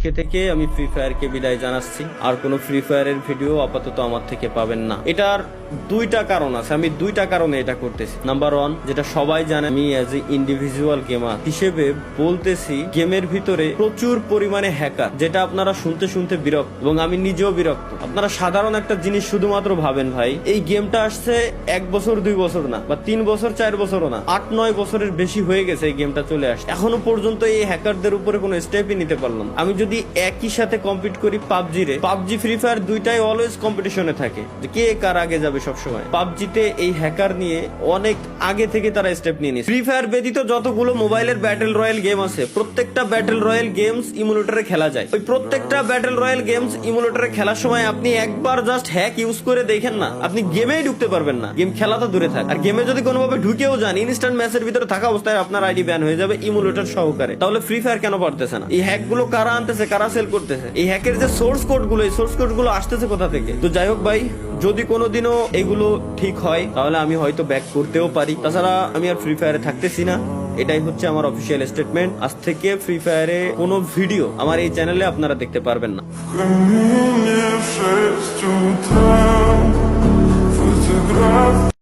আজকে থেকে আমি ফ্রি ফায়ারকে বিদায় জানাচ্ছি। আর কোনো ফ্রি ফায়ারের ভিডিও আপাতত আমার থেকে পাবেন না। এটার দুইটা কারণ আছে, আমি দুইটা কারণে এটা করতেছি। নাম্বার ওয়ান, যেটা সবাই জানে, আমি অ্যাজ এ ইন্ডিভিজুয়াল গেমার হিসেবে বলতেছি, গেমের ভিতরে প্রচুর পরিমাণে হ্যাকার, যেটা আপনারা শুনতে শুনতে বিরক্ত এবং আমি নিজেও বিরক্ত। আপনারা সাধারণ একটা জিনিস শুধুমাত্র ভাবেন ভাই, এই গেমটা আসছে 1 বছর 2 বছর না, বা 3 বছর 4 বছরও না, 8-9 বছরের বেশি হয়ে গেছে এই গেমটা চলে আসছে। এখনো পর্যন্ত এই হ্যাকারদের উপরে কোনো স্টেপই নিতে পারলাম। আমি যদি একই সাথে কম্পিট করি পাবজি ফ্রি ফায়ার দুইটাই অলওয়েজ কম্পিটিশনে থাকে, যে কে কার আগে যাবে সবসময়। পাবজিতে এই হ্যাকার নিয়ে অনেক আগে থেকে তারা স্টেপ নিয়ে নিয়েছে। ফ্রি ফায়ার ব্যতীত যতগুলো মোবাইলের ব্যাটেল রয়্যাল গেম আছে, প্রত্যেকটা ব্যাটেল রয়্যাল গেমস ইমুলেটরে খেলা যায়। ওই প্রত্যেকটা ব্যাটেল রয়্যাল গেমস ইমুলেটরে খেলার সময় আপনি একবার জাস্ট হ্যাক ইউজ করে দেখেন না, আপনি গেমেই ঢুকতে পারবেন না। গেম খেলা তো দূরে থাক, আর গেমে যদি কোনোভাবে ঢুকেও যান, ইনস্ট্যান্ট ম্যাচের ভিতরে থাকা অবস্থায় আপনার আইডি ব্যান হয়ে যাবে ইমুলেটর সহকারে। তাহলে ফ্রি ফায়ার কেন পারতেছে না? এই হ্যাক গুলো কারা আনতেছে, কারা সেল করতেছে? এই হ্যাকের যে সোর্স কোড গুলো, এই সোর্স কোড গুলো আসতেছে কোথা থেকে? তো যাই হোক ভাই, যদি কোনোদিনও এগুলো ঠিক হয় তাহলে আমি হয়তো ব্যাক করতেও পারি। তাছাড়া আমি আর ফ্রি ফায়ারে থাকতেছি না, এটাই হচ্ছে আমার অফিসিয়াল স্টেটমেন্ট। আজ থেকে ফ্রি ফায়ারে কোনো ভিডিও আমার এই চ্যানেলে আপনারা দেখতে পারবেন না।